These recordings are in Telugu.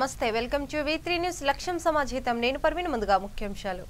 నమస్తే వెల్కమ్ టు V3 న్యూస్ లక్ష్యం సమాజహితం నేను పర్వీన్ ముందుగా ముఖ్యాంశాలు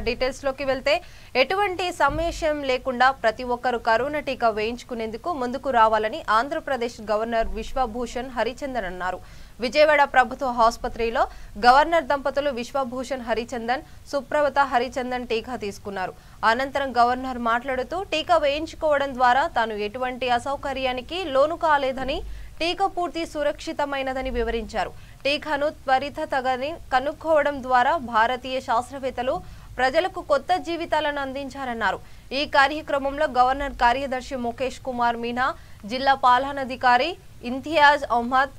డీటెయిల్స్ లోకి వెళ్తే ఎటువంటి సమస్యం లేకుండా ప్రతి ఒక్కరూ కరోనా టీకా వేయించుకునేందుకు ముందుకు రావాలని ఆంధ్రప్రదేశ్ గవర్నర్ విశ్వభూషణ్ హరిచందన్ అన్నారు. విజయవాడ ప్రభుత్వ ఆసుపత్రిలో గవర్నర్ దంపతులు విశ్వభూషణ్ హరిచందన్, సుప్రభత హరిచందన్ టీకా తీసుకున్నారు. అనంతరం గవర్నర్ మాట్లాడుతూ టీకా వేయించుకోవడం ద్వారా తాను ఎటువంటి అసౌకర్యానికి లోను కాలేదని, టీకా పూర్తి సురక్షితమైనదని వివరించారు. టీకాను త్వరితగతిన కనుక్కోవడం ద్వారా భారతీయ శాస్త్రవేత్తలు ప్రజలకు కొత్త జీవితాలను అందించారన్నారు. ఈ కార్యక్రమంలో గవర్నర్ కార్యదర్శి ముఖేష్ కుమార్ మీనా, జిల్లా పాలనాధికారి ఇంతియాజ్ అహ్మద్,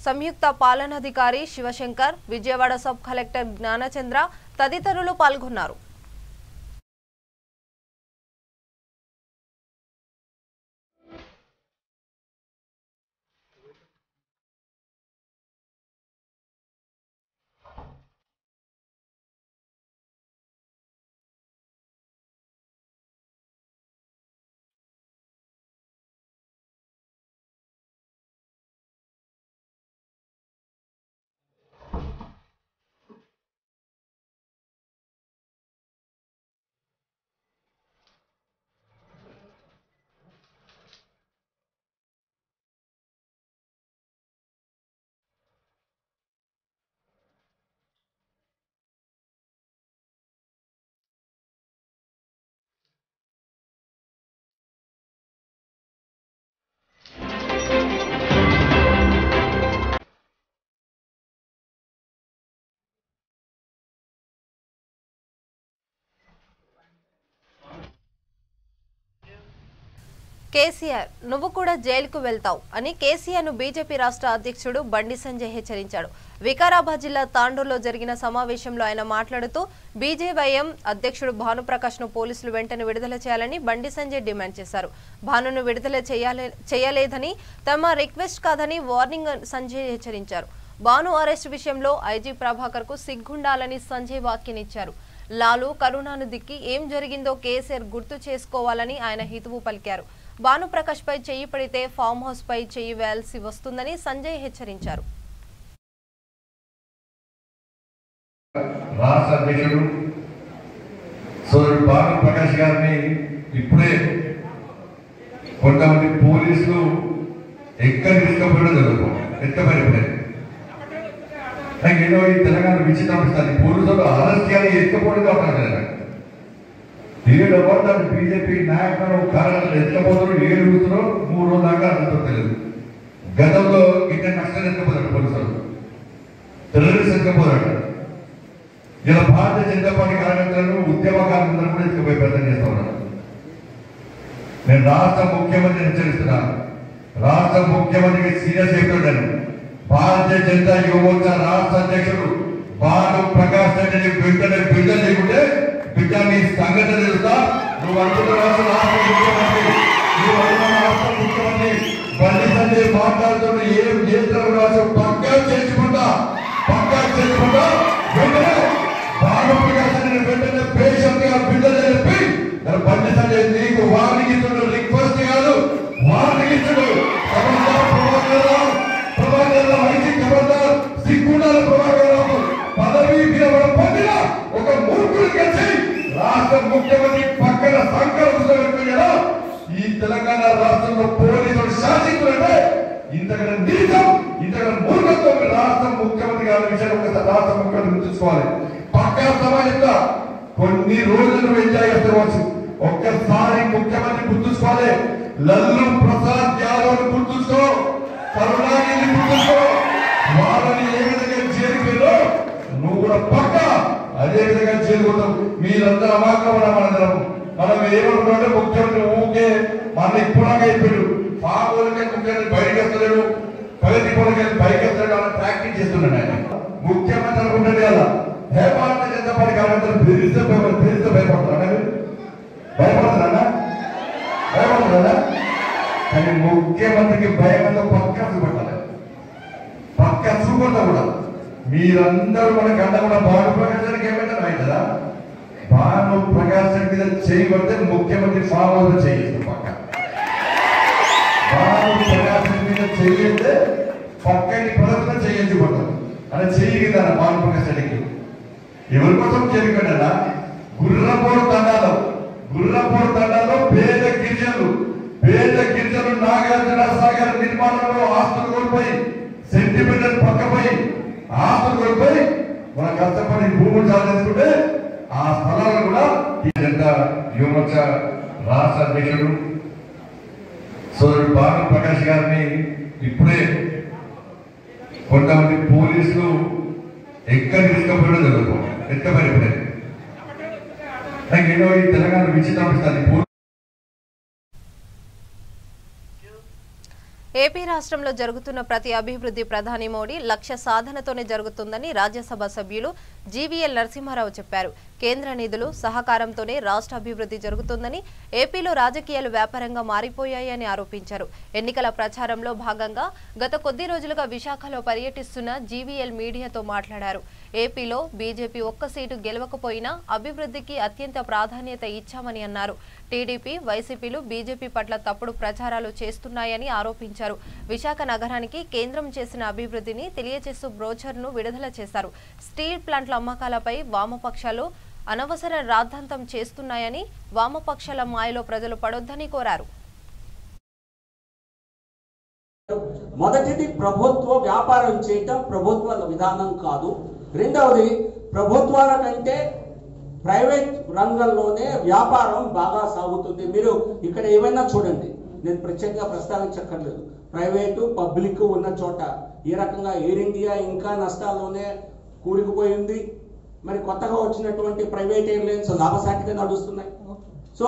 సంయుక్త పాలనాధికారి శివశంకర్, విజయవాడ సబ్ కలెక్టర్ జ్ఞానచంద్ర తదితరులు పాల్గొన్నారు. కేసీఆర్ నువ్వు కూడా జైలుకు వెళ్తావు అని కేసీఆర్ ను బీజేపీ రాష్ట్ర అధ్యక్షుడు బండి సంజయ్ హెచ్చరించాడు. వికారాబాద్ జిల్లా తాండూరులో జరిగిన సమావేశంలో ఆయన మాట్లాడుతూ బీజేవైఎం అధ్యక్షుడు భానుప్రకాష్ ను పోలీసులు వెంటనే విడుదల చేయాలని బండి సంజయ్ డిమాండ్ చేశారు. భానును విడుదల చేయలేదని తమ రిక్వెస్ట్ కాదని వార్నింగ్ సంజయ్ హెచ్చరించారు. భాను అరెస్టు విషయంలో ఐజీ ప్రభాకర్ కు సిగ్గుండాలని సంజయ్ వ్యాఖ్యానించారు. లాలు కరుణాను దిక్కి ఏం జరిగిందో కేసీఆర్ గుర్తు చేసుకోవాలని ఆయన హితవు పలికారు. భానుప్రకాష్ పై చెయ్యి పడితే ఫామ్ హౌస్ పై చెయ్యి వేయాల్సి వస్తుందని సంజయ్ హెచ్చరించారు. రాష్ట్ర అధ్యక్షుడు సోదరుడు భానుప్రకాష్ గారిని ఇప్పుడే కొంతమంది పోలీసులు ఎక్కడ తీసుకపోవడం జరుగుతుంది. ఎక్కబడిపోయి నాకు ఏదో ఈ తెలంగాణ విచిత్రం పోలీసులు అరెస్ట్ చేయాలి ఎక్కపోవడం కావాలి. ఏడు అబద్ధాలు బీజేపీ నాయకులు కారణాలు ఎత్తపోతారు, ఏడుగుతారో 3 రోజుల దాకా అర్థం తెలియదు. గతంలో ఇంకా నష్టం ఎత్తపోతాడు పోలీసులు, టెర్రరిస్ట్ ఎత్తపోతాడు. ఇలా భారతీయ జనతా పార్టీ కార్యకర్తలను ఉద్యమకారులందరూ కూడా ఎత్తుకుపోయి ప్రయత్నం చేస్తా ఉన్నారు. నేను రాష్ట్ర ముఖ్యమంత్రిని హెచ్చరిస్తున్నాను. రాష్ట్ర ముఖ్యమంత్రికి సీరియస్ చెప్తున్నాను. భారతీయ జనతా యువమోర్చా రాష్ట్ర అధ్యక్షుడు భానుప్రకాష్ రెడ్డిని వెంటనే విడుదల చేయకుంటే నీ సంఘటన తెలుస్తా. నువ్వు అనుకున్న రాష్ట్ర ముఖ్యమంత్రి బండి సంజయ్ మాట్లాడుతున్న ఏం చేతులు రాసు పక్కా చేసుకుంటా వెంటనే భానుప్రకాష్ రెడ్డిని వెంటనే పేషెంట్ గా విడుదల చెప్పి బండి సంజయ్ నీకు వార్నింగ్ ఇస్తున్నాడు. రిక్వెస్ట్ కాదు, వార్నింగ్ ఇస్తాడు. సిగ్గుండాల ప్రభాకర్ పదవి పొందిన ఒక మూర్ఖుడు కలిసి రాష్ట్ర ముఖ్యమంత్రి పక్కన సంకల్పం ఈ తెలంగాణ రాష్ట్రంలో పోలీసులు శాసించాలంటే ఇంతకన్నా నీచం ఇంతకన్నా మూర్ఖత్వం రాష్ట్ర ముఖ్యమంత్రి గారి విషయాన్ని ఒకసారి రాష్ట్ర ముఖ్యమంత్రి గుర్తుంచుకోవాలి. పక్కా సమాజంగా కొన్ని రోజులు ఎంజాయ్ చేసుకోవచ్చు. ఒక్కసారి ముఖ్యమంత్రి గుర్తుంచుకోవాలి. లల్లు ప్రసాద్ యాదవ్ గుర్తుంచుకో, కరుణానిధి గుర్తుంచుకో. వాళ్ళని ఏ విధంగా చేరుకెళ్ళో నువ్వు కూడా పక్క అదే విధంగా చేరుకుంటాం. మీరందరూ అమాయకం. మనం ఏమనుకుంటే ముఖ్యమంత్రి ఊకే మన ఇప్పుడుగా అయిపోయాడు. పావులకే ముఖ్యమంత్రి బయటకు వస్తలేడు, ప్రగతి పొలకి పైకి వస్తాడు అని ప్రాక్టీస్ చేస్తున్నాడు ఆయన. ముఖ్యమంత్రి అనుకుంటాడు కదా, భారతీయ జనతా పార్టీ కార్యకర్తలు బెదిరిస్తే భయపడుతున్నాడు. భయపడుతున్నాడా? భయపడుతున్నాడా? కానీ ముఖ్యమంత్రికి భయం పక్క చూపెట్టాలి. పక్క చూపడతా కూడా మీరందరూ మనకి అంతా కూడా భాను ప్రకాశానికి ఏమైనా అవుతుందా? భాను ప్రకాశం మీద చేయబడితే ముఖ్యమంత్రి ఫామ్ హౌస్ చేయిస్తారు. పక్క భాను ప్రకాశం మీద చేయిస్తే పక్కని ప్రభుత్వం చేయించబడతారు అని చేయగలరా? భాను ప్రకాశానికి ఎవరి కోసం చేయగలరా? గుర్రపోడు తండాలో పేద గిరిజనులు నాగార్జున సాగర్ నిర్మాణంలో ఆస్తులు కోల్పోయి, సెంటిమెంటల్ పక్కపోయి ఆస్తులు కోల్పోయి మన కష్టపడి భూములు సాధించుకుంటే ఆ స్థలాలను కూడా జనతా యువమోర్చా రాష్ట్ర అధ్యక్షుడు సోదరుడు భాను ప్రకాష్ గారిని ఇప్పుడే కొంతమంది పోలీసులు ఎక్కడి తీసుకపోవడం జరుగుతుంది. ఎక్కబడిపోయాయి. ఏదో ఈ తెలంగాణ విచిత్రం. ఏపీ రాష్ట్రంలో జరుగుతున్న ప్రతి అభివృద్ధి ప్రధాని మోడీ లక్ష్య సాధనతోనే జరుగుతుందని రాజ్యసభ సభ్యులు జీవీఎల్ నరసింహారావు చెప్పారు. కేంద్ర నిధులు సహకారంతోనే రాష్ట్ర అభివృద్ధి జరుగుతుందని, ఏపీలో రాజకీయాలు వ్యాపారంగా మారిపోయాయని ఆరోపించారు. ఎన్నికల ప్రచారంలో భాగంగా గత కొద్ది రోజులుగా విశాఖలో పర్యటిస్తున్న జీవీఎల్ మీడియాతో మాట్లాడారు. ఏపీలో బీజేపీ ఒక్క సీటు గెలవకపోయినా అభివృద్ధికి అత్యంత ప్రాధాన్యత ఇచ్చామని అన్నారు. టీడీపీ, వైసీపీలు బీజేపీ పట్ల తప్పుడు ప్రచారాలు చేస్తున్నాయని ఆరోపించారు. విశాఖ నగరానికి కేంద్రం చేసిన అభివృద్ధిని తెలియజేస్తూ బ్రోచర్ను విడుదల చేశారు. స్టీల్ ప్లాంట్ల అమ్మకాలపై వామపక్షాలు అనవసర రాద్ధాంతం చేస్తున్నాయని, వామపక్షాల మాయలో ప్రజలు పడొద్దని కోరారు. మొదటిది ప్రభుత్వ వ్యాపారం చేయటం ప్రభుత్వ విధానం కాదు. రెండవది ప్రభుత్వాల కంటే ప్రైవేట్ రంగంలోనే వ్యాపారం బాగా సాగుతుంది. మీరు ఇక్కడ ఏమైనా చూడండి, నేను ప్రత్యేకంగా ప్రస్తావించక్కర్లేదు. ప్రైవేటు పబ్లిక్ ఉన్న చోట ఈ రకంగా ఎయిర్ ఇండియా ఇంకా నష్టాల్లోనే కూరుకుపోయింది. మరి కొత్తగా వచ్చినటువంటి ప్రైవేట్ ఎయిర్లైన్స్ లాభసాటిగా నడుస్తున్నాయి. సో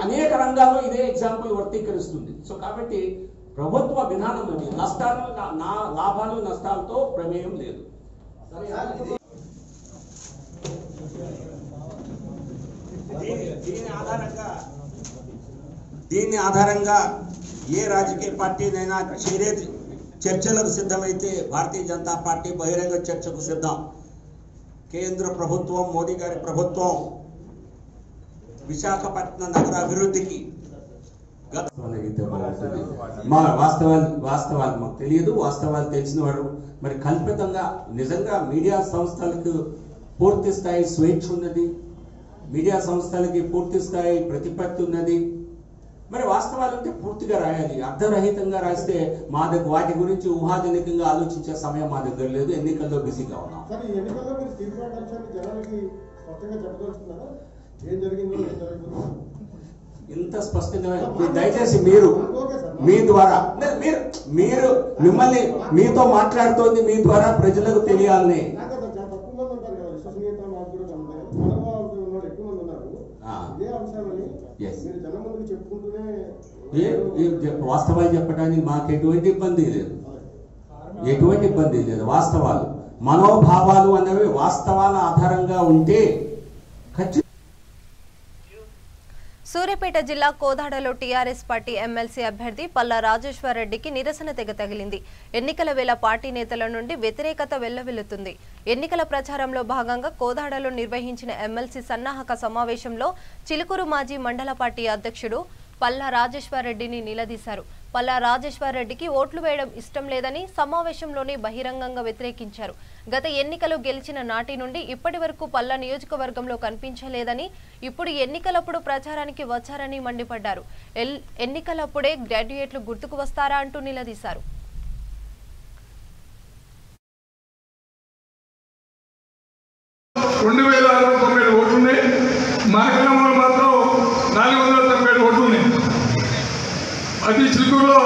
అనేక రంగాల్లో ఇదే ఎగ్జాంపుల్ వర్తీకరిస్తుంది. సో కాబట్టి ప్రభుత్వ విధానం అది. నష్టాలు లాభాలు నష్టాలతో ప్రమేయం లేదు. దీని ఆధారంగా ఏ రాజకీయ పార్టీనైనా చేరేది చర్చలకు సిద్ధమైతే భారతీయ జనతా పార్టీ బహిరంగ చర్చకు సిద్ధం. కేంద్ర ప్రభుత్వం, మోడీ గారి ప్రభుత్వం విశాఖపట్నం నగర అభివృద్ధికి మా వాస్తవాలు మాకు తెలియదు. వాస్తవాలు తెలిసిన వారు మరి కల్పితంగా నిజంగా మీడియా సంస్థలకు పూర్తి స్థాయి స్వేచ్ఛ ఉన్నది, మీడియా సంస్థలకి పూర్తి స్థాయి ప్రతిపత్తి ఉన్నది. మరి వాస్తవాలు అంటే పూర్తిగా రాయాలి. అర్ధరహితంగా రాస్తే మా దగ్గర వాటి గురించి ఊహాజనికంగా ఆలోచించే సమయం మా దగ్గర లేదు. ఎన్నికల్లో బిజీగా ఉన్నాం. ఇంత స్పష్టంగా దయచేసి మీ ద్వారా మిమ్మల్ని మీతో మాట్లాడుతోంది మీ ద్వారా ప్రజలకు తెలియాలని. వాస్తవాలు చెప్పడానికి మాకు ఎటువంటి ఇబ్బంది లేదు. వాస్తవాలు, మనోభావాలు అనేవి వాస్తవాల ఆధారంగా ఉంటే ఖచ్చితంగా. సూర్యాపేట జిల్లా కోదాడలో టీఆర్ఎస్ పార్టీ ఎమ్మెల్సీ అభ్యర్థి పల్లా రాజేశ్వర్ రెడ్డికి నిరసన తెగ తగిలింది. ఎన్నికల వేళ పార్టీ నేతల నుండి వ్యతిరేకత వెల్లవిల్లుతుంది. ఎన్నికల ప్రచారంలో భాగంగా కోదాడలో నిర్వహించిన ఎమ్మెల్సీ సన్నాహక సమావేశంలో చిలుకూరు మాజీ మండల పార్టీ అధ్యక్షుడు పల్లా రాజేశ్వర్ రెడ్డిని నిలదీశారు. పల్లా రాజేశ్వర్ రెడ్డికి ఓట్లు వేయడం ఇష్టం లేదని సమావేశంలోనే బహిరంగంగా వ్యతిరేకించారు. గత ఎన్నికలు గెలిచిన నాటి నుండి ఇప్పటి వరకు పల్లా నియోజకవర్గంలో కనిపించలేదని, ఇప్పుడు ఎన్నికలప్పుడు ప్రచారానికి వచ్చారని మండిపడ్డారు. ఎన్నికలప్పుడే గ్రాడ్యుయేట్లు గుర్తుకు వస్తారా అంటూ నిలదీశారు. 2697 ఓట్లు ఉన్నాయి. మా గ్రామంలో మాత్రం 497 ఓట్లు ఉన్నాయి. అతి చిలుకూరులో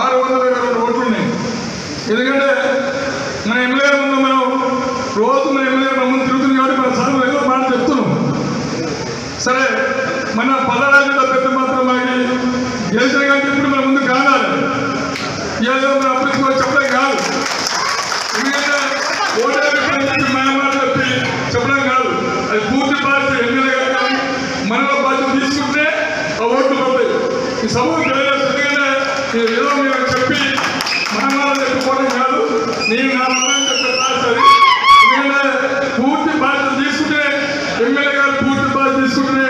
622 ఓట్లు ఉన్నాయి. ఎందుకంటే మన ఎమ్మెల్యే ముందు మనం రోజు మన ఎమ్మెల్యే ముందు తిరుగుతుంది కాబట్టి మన సార్లు ఏదో మాట చెప్తున్నాం. సరే మన పల్లరాజుల పెద్ద మాత్రం మాకి గెలిచిన కానీ ఇప్పుడు మన ముందు కావాలి. ఏదో మన అప్పటికి చెప్పడం కాదు. ఎందుకంటే ఓటర్ మాట చెప్పి చెప్పడం కాదు. అది పూర్తి బాధ్యత ఎమ్మెల్యే గారు మనలో బాధ్యత తీసుకుంటే ఆ ఓట్లు పడతాయి. ఈ సభకు తెలియజేస్తుంది. ఎందుకంటే ఏదో మీరు చెప్పి మన మాట చెప్పుకోవడం కాదు. నేను నా మాట చెప్పే రాస్తుంది. ఎందుకంటే పూర్తి బాధ్యత తీసుకుంటే ఎమ్మెల్యే గారు పూర్తి బాధ్యత తీసుకుంటే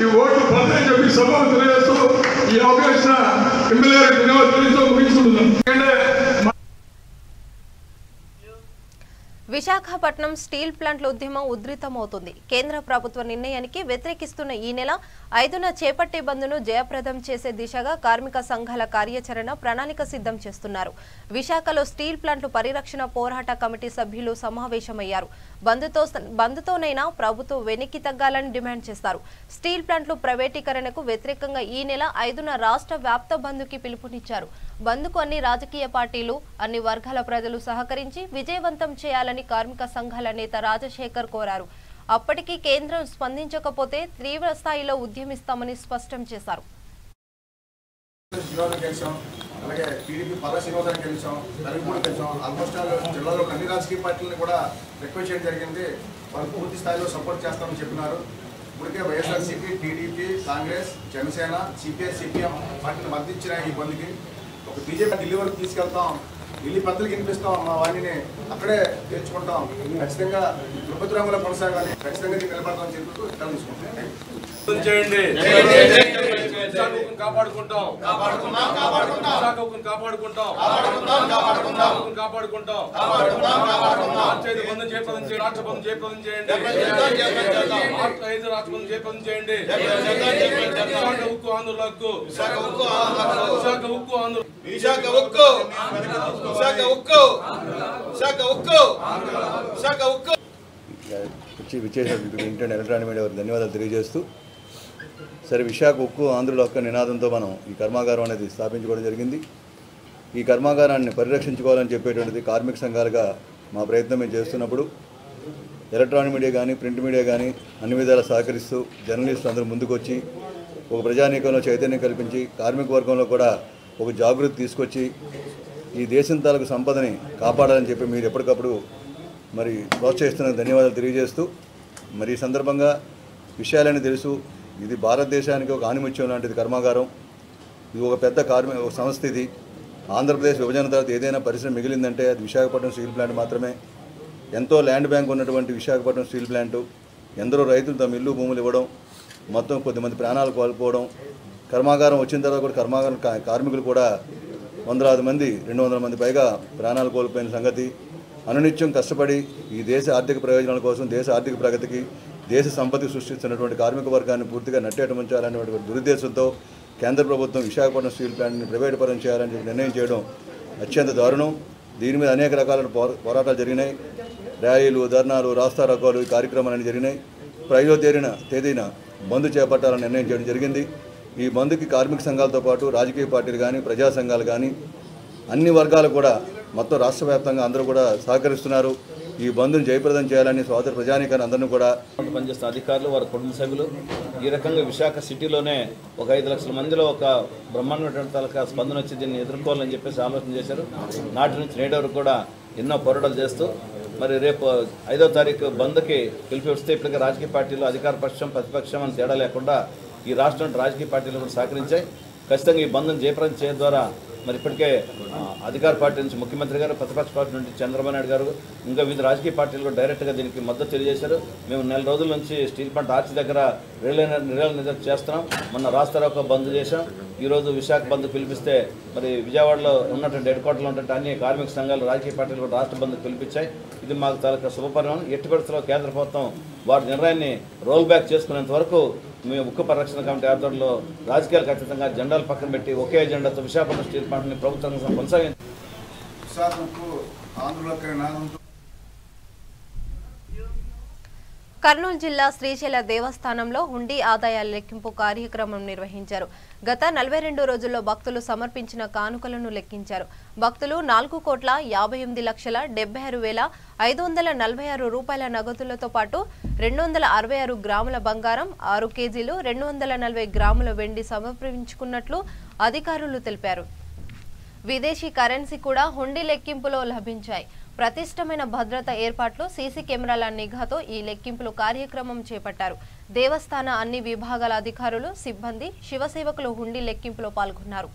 ఈ ఓట్లు పడతాయని చెప్పి సభకు తెలియజేస్తూ ఈ అవకాశం ఎమ్మెల్యే గారికి ధన్యవాదాలు ముగించుకుంటున్నాం. ఎందుకంటే విశాఖపట్నం స్టీల్ ప్లాంట్ల ఉద్యమం ఉధృతమవుతుంది. కేంద్ర ప్రభుత్వ నిర్ణయానికి వ్యతిరేకిస్తున్న ఈ నెల 5న చేపట్టే బంద్ను జయప్రదం చేసే దిశగా కార్మిక సంఘాల కార్యాచరణ ప్రణాళిక సిద్ధం చేస్తున్నారు. విశాఖలో స్టీల్ ప్లాంట్ల పరిరక్షణ పోరాట కమిటీ సభ్యులు సమావేశమయ్యారు. బంద్తోనైనా ప్రభుత్వం వెనక్కి తగ్గాలని డిమాండ్ చేస్తారు. స్టీల్ ప్లాంట్ల ప్రైవేటీకరణకు వ్యతిరేకంగా ఈ నెల 5న రాష్ట్ర వ్యాప్త బంద్కి పిలుపునిచ్చారు. బంద్కు అన్ని రాజకీయ పార్టీలు, అన్ని వర్గాల ప్రజలు సహకరించి విజయవంతం చేయాలని కార్మిక సంఘాల నేత రాజశేఖర్ కోరారు. అప్పటికి కేంద్రం స్పందించకపోతే తీవ్ర స్థాయిలో ఉద్యమిస్తామని స్పష్టం చేశారు. అలాగే టీడీపీ పరశీలవదానికి గెలిచాం, తరిగిపూడి గెలిచాం. ఆల్మోస్ట్ జిల్లాలో అన్ని రాజకీయ పార్టీలను కూడా రిక్వెస్ట్ చేయడం జరిగింది. వాళ్ళు పూర్తి స్థాయిలో సపోర్ట్ చేస్తామని చెప్పినారు. ఇప్పటికే YSRCP, TDP, Congress, Janasena, CPI, CPM పార్టీని మద్దతిచ్చిన ఈ బంద్కి ఒక బీజేపీ ఢిల్లీ వరకు తీసుకెళ్తాం, ఢిల్లీ పెద్దలకు వినిపిస్తాం, మా వాణిని అక్కడే తెచ్చుకుంటాం, ఖచ్చితంగా ప్రభుత్వ రంగంలో కొనసాగాలి, ఖచ్చితంగా నిలబడతామని చెప్తూ ఇట్లా తీసుకుంటాం. కాపాడుకుంటాం బంధం జయప్రదం చేయండి. రాష్ట్ర బంధం జయప్రదం చేయండి. 5 రాష్ట్ర బంధం జయప్రదం చేయండి. విశాఖ ఉక్కు ఆందోళనకు వచ్చి విచ్చేసినటువంటి ఇంటర్ ఎలక్ట్రానిక్ మీడియా వారికి ధన్యవాదాలు తెలియజేస్తూ, సరే విశాఖ ఉక్కు ఆంధ్రుల హక్కు నినాదంతో మనం ఈ కర్మాగారం అనేది స్థాపించుకోవడం జరిగింది. ఈ కర్మాగారాన్ని పరిరక్షించుకోవాలని చెప్పేటువంటిది కార్మిక సంఘాలుగా మా ప్రయత్నం మేము చేస్తున్నప్పుడు ఎలక్ట్రానిక్ మీడియా కానీ ప్రింట్ మీడియా కానీ అన్ని విధాలా సహకరిస్తూ జర్నలిస్టులు అందరూ ముందుకొచ్చి ఒక ప్రజానీకంలో చైతన్యం కల్పించి కార్మిక వర్గంలో కూడా ఒక జాగృతి తీసుకొచ్చి ఈ దేశం తాలూకు సంపదని కాపాడాలని చెప్పి మీరు ఎప్పటికప్పుడు మరి ప్రోత్సహిస్తున్న ధన్యవాదాలు తెలియజేస్తూ, మరి ఈ సందర్భంగా విషయాలని తెలుసు, ఇది భారతదేశానికి ఒక ఆణిముత్యం లాంటిది కర్మాగారం. ఇది ఒక పెద్ద ఒక సంస్థ. ఇది ఆంధ్రప్రదేశ్ విభజన తర్వాత ఏదైనా పరిశ్రమ మిగిలిందంటే అది విశాఖపట్నం స్టీల్ ప్లాంట్ మాత్రమే. ఎంతో ల్యాండ్ బ్యాంక్ ఉన్నటువంటి విశాఖపట్నం స్టీల్ ప్లాంటు ఎందరో రైతులు తమ ఇల్లు భూములు ఇవ్వడం, మొత్తం కొద్దిమంది ప్రాణాలు కోల్పోవడం, కర్మాగారం వచ్చిన తర్వాత కూడా కర్మాగారం కార్మికులు కూడా 100 మంది 200 మంది పైగా ప్రాణాలు కోల్పోయిన సంగతి. అనునిత్యం కష్టపడి ఈ దేశ ఆర్థిక ప్రయోజనాల కోసం, దేశ ఆర్థిక ప్రగతికి, దేశ సంపత్తి సృష్టిస్తున్నటువంటి కార్మిక వర్గాన్ని పూర్తిగా నట్టేటముంచాలనేటువంటి దురుద్దేశంతో కేంద్ర ప్రభుత్వం విశాఖపట్నం స్టీల్ ప్లాంట్ని ప్రైవేట్ పరం చేయాలని నిర్ణయం చేయడం అత్యంత దారుణం. దీని మీద అనేక రకాల పోరాటాలు జరిగినాయి. ర్యాలీలు, ధర్నాలు, రాస్తారోకోలు ఈ కార్యక్రమాలన్నీ జరిగినాయి. 5వ తేదీన బంద్ చేపట్టాలని నిర్ణయం చేయడం జరిగింది. ఈ బంద్కి కార్మిక సంఘాలతో పాటు రాజకీయ పార్టీలు కానీ, ప్రజా సంఘాలు కానీ, అన్ని వర్గాలు కూడా మొత్తం రాష్ట్ర వ్యాప్తంగా అందరూ కూడా సహకరిస్తున్నారు. ఈ బంద్ను జయప్రదం చేయాలని సోదర ప్రజానీకాన్ని అందరినీ కూడా పనిచేస్తున్న అధికారులు, వారి కుటుంబ సభ్యులు ఈ రకంగా విశాఖ సిటీలోనే ఒక 5 లక్షల మందిలో ఒక బ్రహ్మాండమైనటువంటి తాలూకా స్పందన వచ్చి దీన్ని ఎదుర్కోవాలని చెప్పేసి ఆలోచన చేశారు. నాటి నుంచి నేటి వరకు కూడా ఎన్నో పోరాటాలు చేస్తూ మరి రేపు 5వ తారీఖు బంద్కి పిలిపిస్తే ఇప్పటికే రాజకీయ పార్టీలు అధికార పక్షం, ప్రతిపక్షం అని తేడా లేకుండా ఈ రాష్ట్రం రాజకీయ పార్టీలు కూడా సహకరించాయి. ఖచ్చితంగా ఈ బంద్ను జయప్రదం చేయడం ద్వారా మరి ఇప్పటికే అధికార పార్టీ నుంచి ముఖ్యమంత్రి గారు, ప్రతిపక్ష పార్టీ నుంచి చంద్రబాబు నాయుడు గారు, ఇంకా వివిధ రాజకీయ పార్టీలు కూడా డైరెక్ట్గా దీనికి మద్దతు తెలియజేశారు. మేము 4 రోజుల నుంచి స్టీల్ ప్లాంట్ ఆర్చి దగ్గర నిరసన చేస్తున్నాం. మొన్న రాస్తారోకో బంద్ చేశాం. ఈరోజు విశాఖ బంద్ పిలిపిస్తే మరి విజయవాడలో ఉన్నటువంటి హెడ్ క్వార్టర్లో ఉన్నటువంటి అన్ని కార్మిక సంఘాలు, రాజకీయ పార్టీలు కూడా రాష్ట్ర బంద్ పిలిపించాయి. ఇది మాకు తాలూకా శుభపరిణామం. ఎట్టి పరిస్థితుల్లో కేంద్ర ప్రభుత్వం వారి నిర్ణయాన్ని రోల్ బ్యాక్ చేసుకునేంత వరకు మేము ఉక్కు పరిరక్షణ కమిటీ ఆధ్వర్యంలో రాజకీయాలకు అతీతంగా జెండాలు పక్కన పెట్టి ఒకే ఎజెండాతో విశాఖపట్నం స్టీల్ ప్లాంట్ని ప్రభుత్వం కొనసాగింది. కర్నూలు జిల్లా శ్రీశైల దేవస్థానంలో హుండీ ఆదాయాల లెక్కింపు కార్యక్రమం నిర్వహించారు. గత 42 రోజుల్లో భక్తులు సమర్పించిన కానుకలను లెక్కించారు. భక్తులు 4,56,76,546 రూపాయల నగదులతో పాటు 266 గ్రాముల బంగారం, 6 కేజీలు 240 గ్రాముల వెండి సమర్పించుకున్నట్లు అధికారులు తెలిపారు. విదేశీ కరెన్సీ కూడా హుండీ లెక్కింపులో లభించాయి. ప్రతిష్టమైన భద్రత ఏర్పాట్లు, సీసీ కెమెరాల నిఘాతో ఈ లెక్కింపులు కార్యక్రమం చేపట్టారు. దేవస్థాన అన్ని విభాగాల అధికారులు, సిబ్బంది, శివసేవకులు హుండీ లెక్కింపులో పాల్గొన్నారు.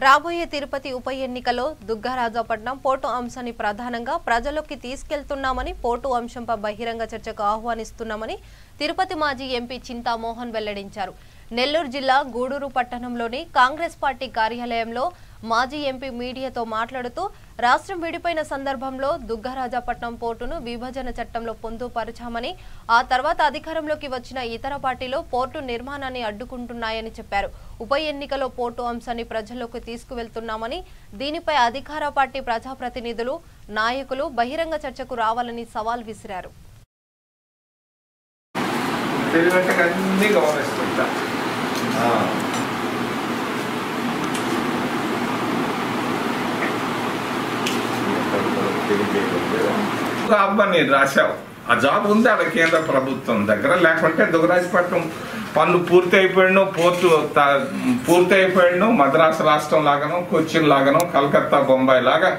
రాబోయే తిరుపతి ఉప ఎన్నికలో దుగ్గరాజపట్నం పోర్టు అంశాన్ని ప్రధానంగా ప్రజల్లోకి తీసుకెళ్తున్నామని, పోర్టు అంశంపై బహిరంగ చర్చకు ఆహ్వానిస్తున్నామని తిరుపతి మాజీ ఎంపీ చింతామోహన్ వెల్లడించారు. నెల్లూరు జిల్లా గూడూరు పట్టణంలోని కాంగ్రెస్ పార్టీ కార్యాలయంలో మాజీ ఎంపీ మీడియాతో మాట్లాడుతూ, రాష్ట్రం విడిపోయిన సందర్భంలో దుగ్గరాజపట్నం పోర్టును విభజన చట్టంలో పొందుపరిచామని, ఆ తర్వాత అధికారంలోకి వచ్చిన ఇతర పార్టీలు పోర్టు నిర్మాణాన్ని అడ్డుకుంటున్నాయని చెప్పారు. ఉప ఎన్నికలో పోర్టు అంశాన్ని ప్రజల్లోకి తీసుకువెళ్తున్నామని, దీనిపై అధికార పార్టీ ప్రజాప్రతినిధులు, నాయకులు బహిరంగ చర్చకు రావాలని సవాల్ విసిరారు. అబ్బాయి రాశావు, ఆ జాబ్ ఉంది అక్కడ కేంద్ర ప్రభుత్వం దగ్గర, లేకుంటే దుగ్గరాజపట్నం పనులు పూర్తి అయిపోయాను, పోర్టు పూర్తి అయిపోయాను. మద్రాసు రాష్ట్రం లాగాను, కొచ్చిన్ లాగాను, కలకత్తా, బొంబాయి లాగా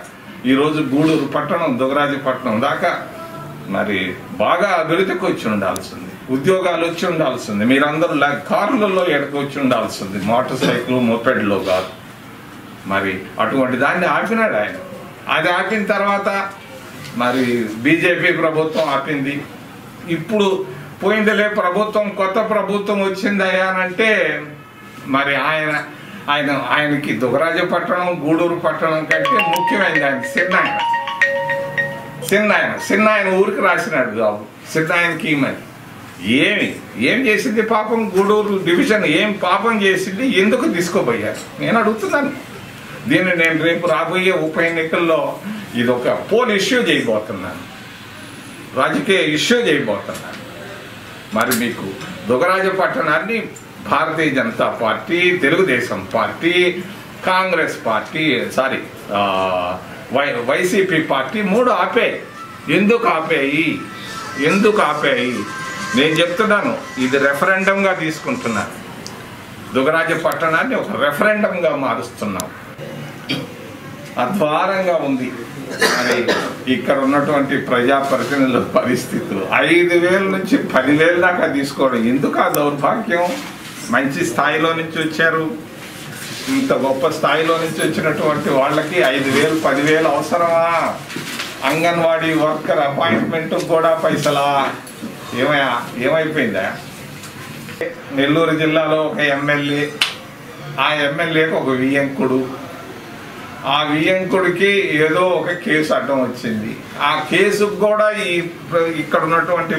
ఈరోజు గూడూరు పట్టణం, దుగ్గరాజపట్నం దాకా మరి బాగా అభివృద్ధికి వచ్చి ఉండాల్సింది, ఉద్యోగాలు వచ్చి ఉండాల్సింది. మీరందరూ కార్లలో ఎడకి వచ్చి ఉండాల్సింది, మోటార్ సైకిల్ మోపెడ్లో కాదు. మరి అటువంటి దాన్ని ఆపినాడు ఆయన. అది ఆపిన తర్వాత మరి బీజేపీ ప్రభుత్వం ఆపింది. ఇప్పుడు ప్రభుత్వం, కొత్త ప్రభుత్వం వచ్చిందయ్యా అంటే మరి ఆయనకి దుగ్గరాజపట్నం, గూడూరు పట్టణం కంటే ముఖ్యమైనది ఆయన చిన్న ఆయన ఊరికి రాసినాడు జాబు. ఆయనకి ఏం చేసింది పాపం? గూడూరు డివిజన్ ఏం పాపం చేసింది? ఎందుకు తీసుకోబోయారు నేను అడుగుతున్నాను. దీన్ని నేను రేపు రాబోయే ఉప ఎన్నికల్లో ఇది ఒక పోల్ ఇష్యూ చేయబోతున్నాను, రాజకీయ ఇష్యూ చేయబోతున్నాను. మరి మీకు దుగ్గరాజపట్నాన్ని Bharatiya Janata party, Telugu Desam party, Congress party, YCP party 3 ఆపాయి. ఎందుకు ఆపాయి? నేను చెప్తున్నాను, ఇది రెఫరెండంగా తీసుకుంటున్నాను. దుగ్గరాజపట్నాన్ని ఒక రెఫరెండంగా మారుస్తున్నాం. అద్వారంగా ఉంది మరి ఇక్కడ ఉన్నటువంటి ప్రజాప్రతినిధుల పరిస్థితులు. 5,000 నుంచి 10,000 దాకా తీసుకోవడం ఎందుకు? ఆ దౌర్భాగ్యం. మంచి స్థాయిలో నుంచి వచ్చారు, ఇంత గొప్ప స్థాయిలో నుంచి వచ్చినటువంటి వాళ్ళకి 5,000 10,000 అవసరమా? అంగన్వాడీ వర్కర్ అపాయింట్మెంట్ కూడా పైసలా? ఏమైపోయిందా? నెల్లూరు జిల్లాలో ఒక ఎమ్మెల్యే, ఆ ఎమ్మెల్యేకి ఒక వియంకుడు, ఆ వియంకుడికి ఏదో ఒక కేసు అడ్డం వచ్చింది. ఆ కేసుకు కూడా ఇక్కడ ఉన్నటువంటి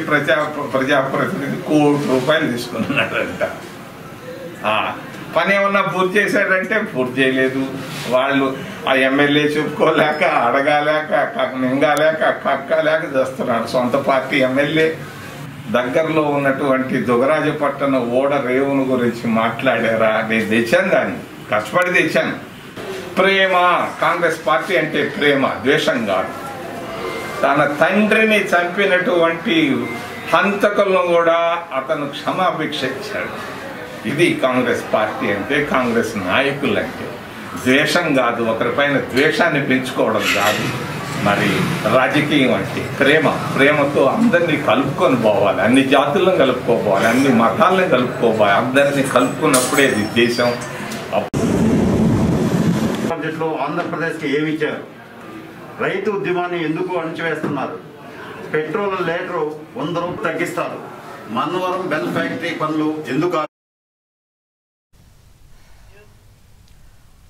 ప్రజాప్రతినిధి ₹1,00,00,000 తీసుకున్నాడంట. పని ఏమన్నా పూర్తి చేశాడంటే పూర్తి చేయలేదు. వాళ్ళు ఆ ఎమ్మెల్యే చెప్పుకోలేక, అడగాలేక, మింగాలేక, కక్కలేక చేస్తున్నాడు. సొంత పార్టీ ఎమ్మెల్యే దగ్గరలో ఉన్నటువంటి దుగరాజపట్టణ ఓడ రేవును గురించి మాట్లాడారా? నేను తెచ్చాను, దాన్ని కష్టపడి తెచ్చాను. ప్రేమ, కాంగ్రెస్ పార్టీ అంటే ప్రేమ, ద్వేషం కాదు. తన తండ్రిని చంపినటువంటి హంతకులను కూడా అతను క్షమాభిక్ష ఇచ్చాడు. ఇది కాంగ్రెస్ పార్టీ అంటే, కాంగ్రెస్ నాయకులు అంటే. ద్వేషం కాదు, ఒకరిపైన ద్వేషాన్ని పెంచుకోవడం కాదు. మరి రాజకీయం అంటే ప్రేమతో అందరినీ కలుపుకొని పోవాలి, అన్ని జాతులను కలుపుకోపోవాలి, అన్ని మతాలను కలుపుకోవాలి. అందరినీ కలుపుకున్నప్పుడే ఇది దేశం. బడ్జెట్లో ఆంధ్రప్రదేశ్కి ఏమి ఇచ్చారు? రైతు ఉద్యమాన్ని ఎందుకు అణచివేస్తున్నారు? పెట్రోల్ లీటరు ₹100 తగ్గిస్తారు. మన్నవరం బెల్ ఫ్యాక్టరీ పనులు ఎందుకు?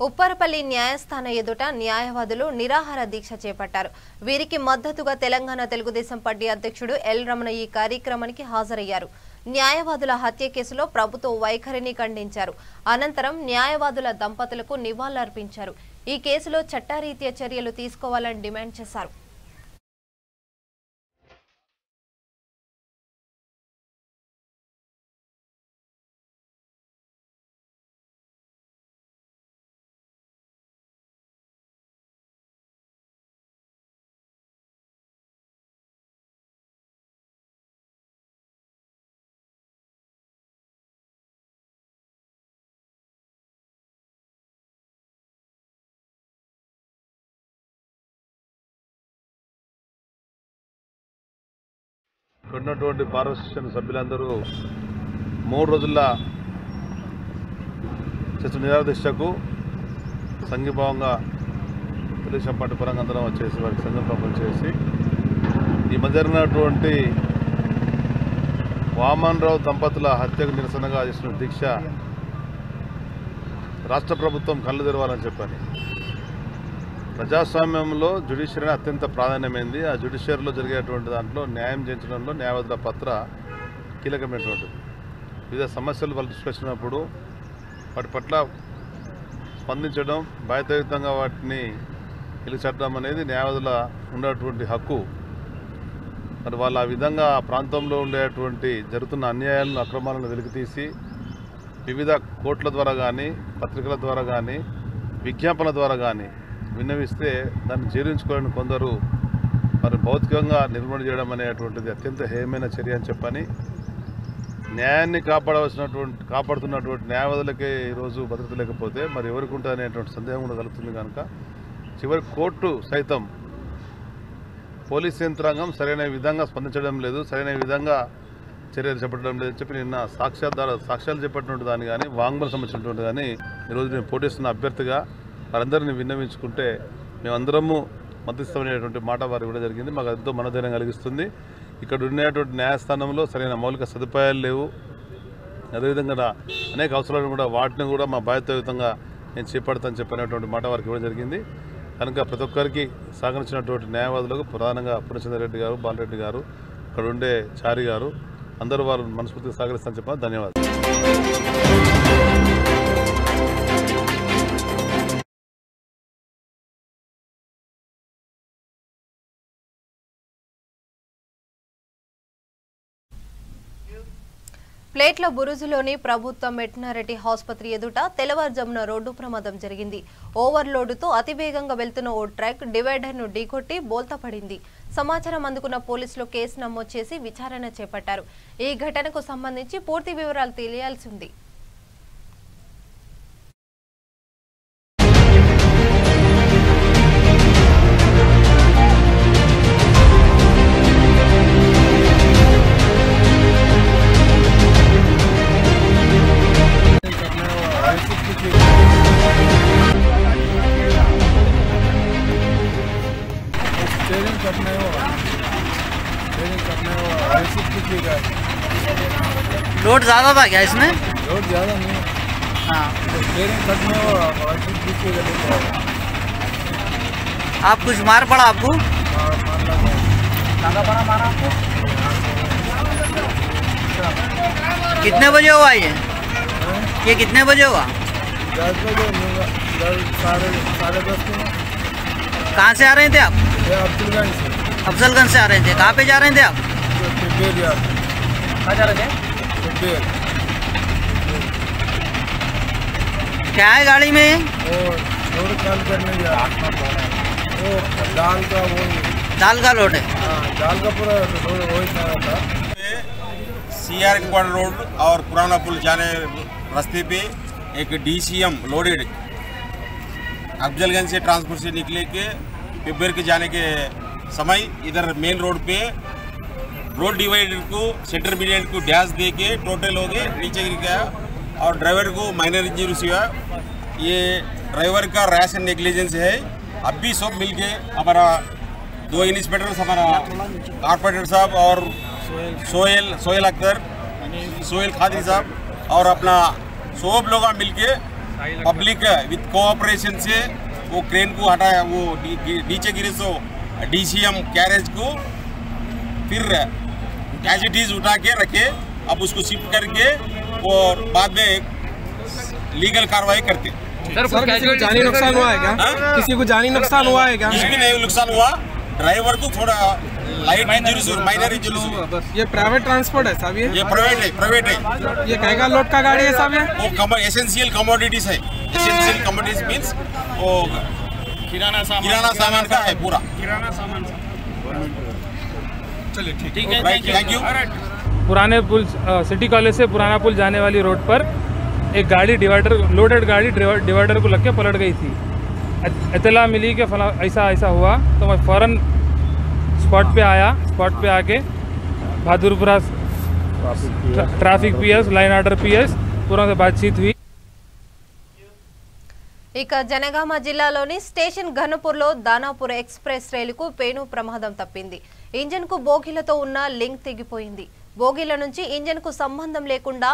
ఉప్పరపల్లి న్యాయస్థానం ఎదుట న్యాయవాదులు నిరాహార దీక్ష చేపట్టారు. వీరికి మద్దతుగా తెలంగాణ తెలుగుదేశం పార్టీ అధ్యక్షుడు ఎల్ రమణ ఈ కార్యక్రమానికి హాజరయ్యారు. న్యాయవాదుల హత్య కేసులో ప్రభుత్వ వైఖరిని ఖండించారు. అనంతరం న్యాయవాదుల దంపతులకు నివాళులర్పించారు. ఈ కేసులో చట్టరీత్యా చర్యలు తీసుకోవాలని డిమాండ్ చేశారు. ఉన్నటువంటి బార్ అసోసియేషన్ సభ్యులందరూ 3 రోజుల చేసిన నిరాదీక్షకు సంఘీభావంగా తెలుగుదేశం పార్టీ పరంగా అందరం వచ్చేసి వారికి సంఘీభావం చేసి ఈ మధ్య జరిగినటువంటి వామన్ రావు దంపతుల హత్యకు నిరసనగా చేసిన దీక్ష రాష్ట్ర ప్రభుత్వం కళ్ళు తెరవాలని చెప్పని. ప్రజాస్వామ్యంలో జ్యుడిషియరీ అత్యంత ప్రాధాన్యమైంది. ఆ జ్యుడిషియరీలో జరిగేటువంటి దాంట్లో న్యాయం చేయించడంలో న్యాయవాదుల పాత్ర కీలకమైనటువంటిది. వివిధ సమస్యలు వాళ్ళు తీసుకొచ్చినప్పుడు వాటి పట్ల స్పందించడం, బాధ్యతాయుతంగా వాటిని గెలిచడం అనేది న్యాయవాదుల ఉన్నటువంటి హక్కు. మరి వాళ్ళు ఆ విధంగా ఆ ప్రాంతంలో ఉండేటువంటి జరుగుతున్న అన్యాయాలను, అక్రమాలను వెలికితీసి వివిధ కోర్టుల ద్వారా కానీ, పత్రికల ద్వారా కానీ, విజ్ఞాపనల ద్వారా కానీ విన్నవిస్తే దాన్ని జీర్ణించుకోవాలని కొందరు మరి భౌతికంగా నిర్మూలన చేయడం అనేటువంటిది అత్యంత హేయమైన చర్య అని చెప్పని న్యాయాన్ని కాపాడుతున్నటువంటి న్యాయవాదులకే ఈరోజు భద్రత లేకపోతే మరి ఎవరికి ఉంటుంది అనేటువంటి సందేహం కూడా కలుగుతుంది. కనుక చివరి కోర్టు సైతం పోలీస్ యంత్రాంగం సరైన విధంగా స్పందించడం లేదు, సరైన విధంగా చర్యలు చేపట్టడం లేదని చెప్పి నిన్న సాక్ష్యాలు చేపట్టినట్టు దాన్ని కానీ, వాంగ్మూలం సంబంధించినటువంటి కానీ ఈరోజు నేను పోటీస్తున్న అభ్యర్థిగా వారందరినీ విన్నవించుకుంటే మేమందరము మద్దతిస్తామనేటువంటి మాట వారు ఇవ్వడం జరిగింది. మాకు ఎంతో మనోధైర్యం కలిగిస్తుంది. ఇక్కడ ఉండేటువంటి న్యాయస్థానంలో సరైన మౌలిక సదుపాయాలు లేవు. అదేవిధంగా అనేక అవసరాలను కూడా వాటిని కూడా మా బాధ్యతాయుతంగా నేను చేపడతాను చెప్పినటువంటి మాట వారికి ఇవ్వడం జరిగింది. కనుక ప్రతి ఒక్కరికి సహకరించినటువంటి న్యాయవాదులకు ప్రధానంగా పూర్ణచంద్ర రెడ్డి గారు, బాలరెడ్డి గారు, ఇక్కడ ఉండే చారి గారు అందరూ వారు మనస్ఫూర్తిగా సహకరిస్తానని చెప్పిన ధన్యవాదాలు. ప్లేట్ల బురుజులోని ప్రభుత్వ వెటర్నరీ ఆసుపత్రి ఎదుట తెల్లవారుజామున రోడ్డు ప్రమాదం జరిగింది. ఓవర్లోడుతో అతివేగంగా వెళ్తున్న ఓ ట్రక్ డివైడర్ను ఢీకొట్టి బోల్తా పడింది. సమాచారం అందుకున్న పోలీసులు కేసు నమోదు చేసి విచారణ చేపట్టారు. ఈ ఘటనకు సంబంధించి పూర్తి వివరాలు తెలియాల్సి ఉంది. लोड ज़्यादा था क्या इसमें? लोड ज़्यादा नहीं। हाँ। स्टीयरिंग कट में वो आप कुछ मार पड़ा आपको? मारा आपको? कितने बजे हुआ ये कितने बजे हुआ? 10 बजे, 10:30 में। कहाँ से आ रहे थे आप? अफजलगंज से। अफजलगंज से आ रहे थे। कहाँ पे जा रहे थे आप? कहाँ जा रहे थे? क्या है गाड़ी में? रोड काम करने जा वो दाल का लोड है। दाल का पूरा रोड वही था। CR क्वार्टर रोड और पुराना पुल जाने रास्ते पे एक DCM लोडेड अफजलगंज से ट्रांसपोर्ट से निकले के पिब्बर के जाने के समय इधर मेन रोड पे रोड डिवाइडर को सेंटर मीडियट को डैश दे के टोटल हो गए, नीचे गिर गया और ड्राइवर को माइनर इंजरी हुआ। ये ड्राइवर का रैश एंड नेग्लिजेंस है। अब भी सब मिलके हमारा 2 इंस्पेक्टर, हमारा कॉर्पोरेटर साहब और सोहेल अख्तर, सोहेल खादी साहब और अपना सब लोग मिलके पब्लिक विथ कोऑपरेशन से वो क्रेन को हटाया, वो नीचे गिरे सो DCM कैरेज को फिर एज इट इज उठा के रखे। अब उसको शिफ्ट करके और बाद में लीगल कार्रवाई करते। सर किसी को जानी नुकसान हुआ है क्या? किसी को जानी नुकसान हुआ है क्या? कुछ भी नहीं नुकसान हुआ। ड्राइवर को थोड़ा लाइट इंजरीज और माइनर इंजरीज हुआ। ये प्राइवेट ट्रांसपोर्ट है साहब? ये प्राइवेट है। ये कई का लोड का गाड़ी है साहब? वो एसेंशियल कमोडिटीज है। एसेंशियल कमोडिटीज मीन्स वो किराना सामान का है पूरा। किराना सामान। चलिए ठीक है, थैंक यू। पुराने पुल सिटी कॉलेज से पुराना पुल जाने वाली रोड पर एक गाड़ी लोडेड गाड़ी डिवाइडर को लग के पलट गई थी। इत्तला मिली कि ऐसा हुआ तो मैं फ़ौरन स्पॉट पे आया। स्पॉट पे आके Bahadurpura traffic PS, line order PS पूरा से बातचीत हुई। ఇక జనగామ జిల్లాలోని స్టేషన్ ఘనపూర్లో దానాపూర్ ఎక్స్ప్రెస్ రైలుకు పేను ప్రమాదం తప్పింది. ఇంజన్కు బోగీలతో ఉన్న లింక్ తెగిపోయింది. బోగీల నుంచి ఇంజన్కు సంబంధం లేకుండా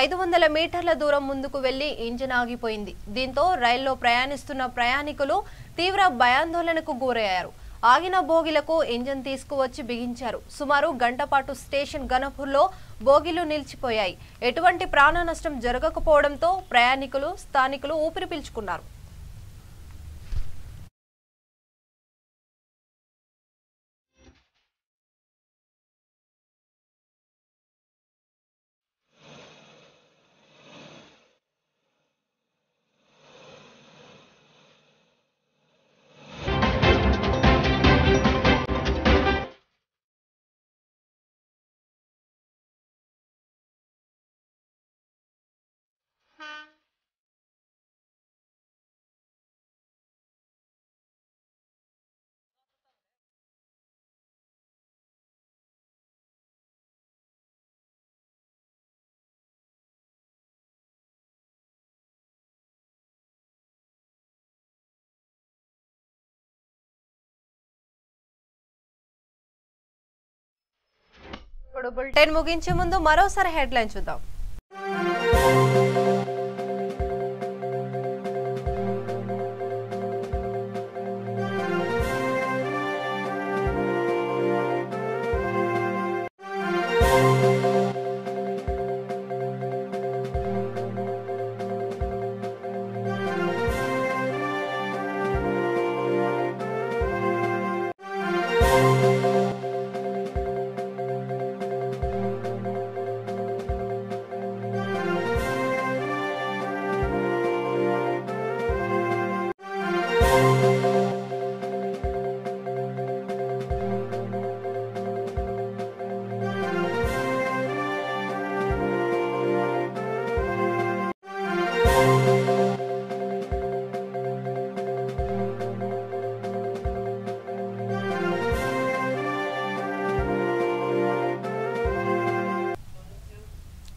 500 మీటర్ల దూరం ముందుకు వెళ్లి ఇంజన్ ఆగిపోయింది. దీంతో రైల్లో ప్రయాణిస్తున్న ప్రయాణికులు తీవ్ర భయాందోళనకు గురయ్యారు. ఆగిన బోగీలకు ఇంజన్ తీసుకువచ్చి బిగించారు. సుమారు గంట పాటు స్టేషన్ ఘనపూర్లో బోగీలు నిలిచిపోయాయి. ఎటువంటి ప్రాణ నష్టం జరగకపోవడంతో ప్రయాణికులు స్థానికులు ఊపిరి పీల్చుకున్నారు. ఇప్పుడు బులెటిన్ ముగించే ముందు మరోసారి హెడ్లైన్ చూద్దాం.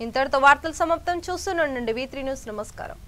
ఇంతటితో వార్తలు సమాప్తం. చూస్తూనే ఉండండి V3 న్యూస్. నమస్కారం.